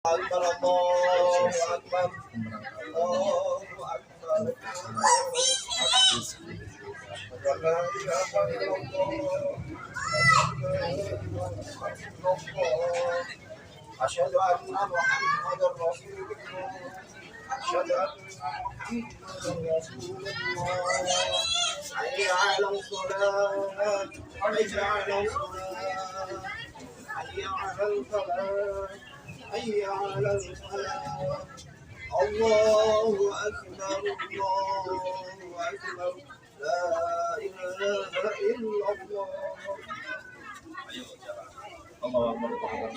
Akbar, Allahu Akbar, Allahu Akbar. Asyhadu anna Muhammadar Rasulullah. Asyhadu anna Muhammadar Rasulullah. Hayya 'alas shalah, hayya 'alas shalah, hayya 'alal falah, hayya 'alal falah. Allahu akbar, Allahu akbar. La ilaha illallah. Ayo jalan. Allahu akbar.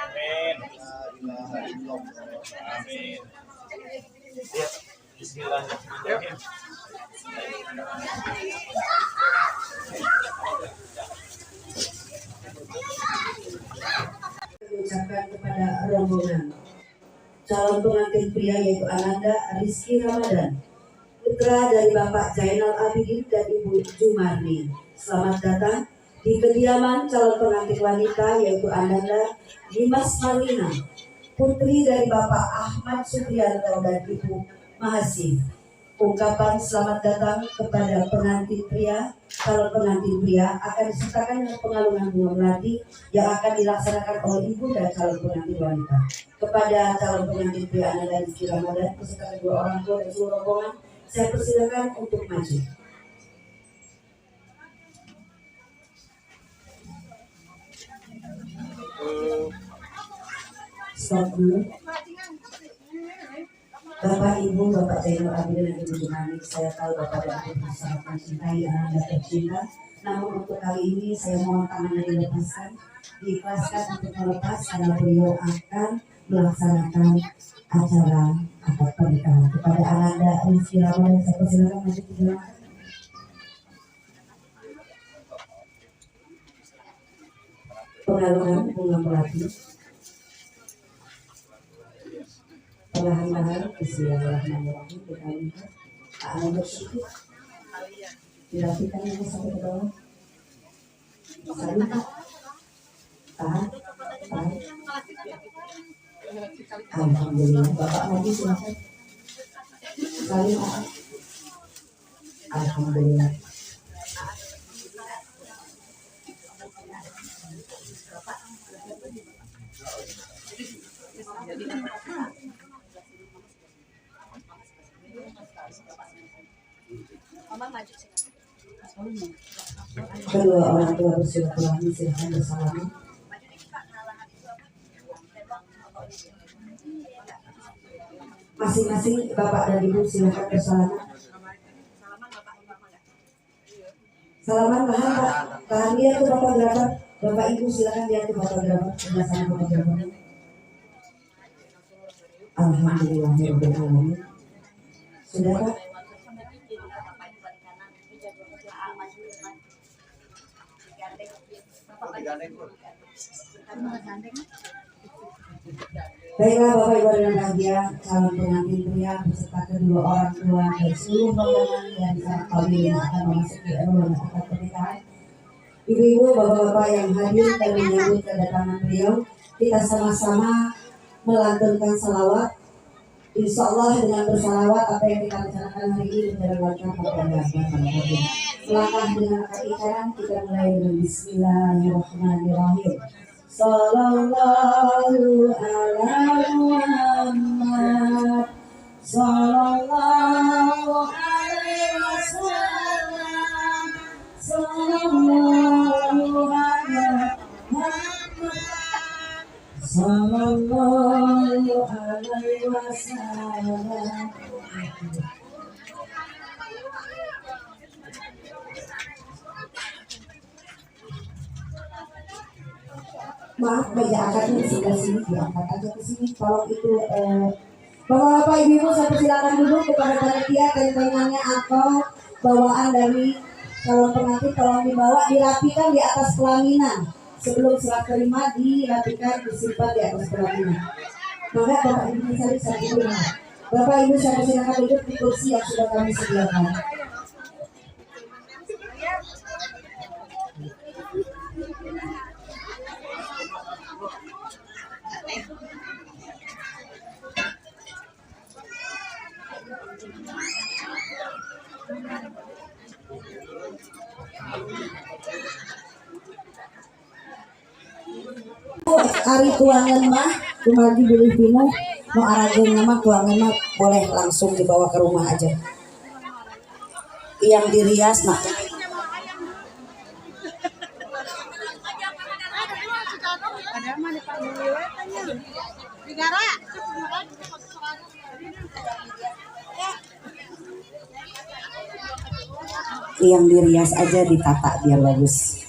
Amin. La ilaha illallah. Amin. Ya, bismillahirrahmanirrahim. Mengucapkan kepada rombongan calon pengantin pria yaitu Ananda Rizky Ramadan, putra dari Bapak Zainal Abidin dan Ibu Jumarni. Selamat datang di kediaman calon pengantin wanita yaitu Ananda Dimas Marlina, putri dari Bapak Ahmad Supriyanto dan Ibu Mahasih. Ungkapan selamat datang kepada pengantin pria, calon pengantin pria akan disertakan dengan pengalungan bunga melati yang akan dilaksanakan oleh ibu dan calon pengantin wanita. Kepada calon pengantin pria Ananda Rizky Ramadan beserta kedua orang tua dan seluruh rombongan, saya persilakan untuk maju. Stop dulu. Bapak, Ibu, Bapak Zainal Abidin dan Ibu Jumarni, saya tahu Bapak dan Ibu sangat mencintai Ananda tercinta. Namun untuk kali ini saya mohon tangannya dilepaskan, diikhlaskan untuk melepas karena beliau akan melaksanakan acara akad pernikahan. Kepada Ananda Rizky Ramadan, saya persilakan maju ke belakang. Pengalungan bunga melati. Perlahan-lahan bismillahirrahmanirrahim kita lihat Anda bersyukur dirapikan ini sampai ke bawah. Saling tahan. Alhamdulillah. Bapak maju silakan. Saling alhamdulillah. Kedua orang tua bersilaturahmi, silakan bersalaman. Masing-masing Bapak dan Ibu silakan bersalaman. Salaman tahan Pak, tahan dia tuh fotografer. Bapak Ibu silakan dia tuh fotografer, sebelah sana fotografer. Alhamdulillahirobbilalamin. Sudah Pak? Baiklah Bapak Ibu dan bahagia, calon pengantin pria beserta kedua orang tua dan seluruh rombongan dan sanak famili yang akan memasuki ruangan akad pernikahan. Ibu-ibu, bapak-bapak yang hadir dan menyambut kedatangan beliau, kita sama-sama melantunkan salawat. Insya Allah dengan bersalawat apa yang kita rencanakan hari ini berjalan lancar pada Alhamdulillah. Selangkah dengan akad nikahan kita mulai dengan Bismillahirrahmanirrahim. Sallallahu ala Muhammad, sallallahu alaihi wasallam, sallallahu ala Muhammad, sallallahu alaihi wasallam. Maaf, meja akadnya di sebelah sini, diangkat aja ke sini. Kalau itu bapak-bapak ibu-ibu saya persilakan dulu kepada panitia tentengannya atau bawaan dari calon pengantin tolong dibawa, dirapikan di atas pelaminan. Sebelum serah terima dirapikan, disimpan di atas pelaminan. Maka bapak ibu bisa dulu. Bapak ibu saya persilakan duduk di kursi yang sudah kami sediakan. Ari tuangan mah kumagi bilih pinu mau arageun mah tuangan mah boleh langsung dibawa ke rumah aja. Yang dirias nah. Yang dirias aja ditata biar bagus.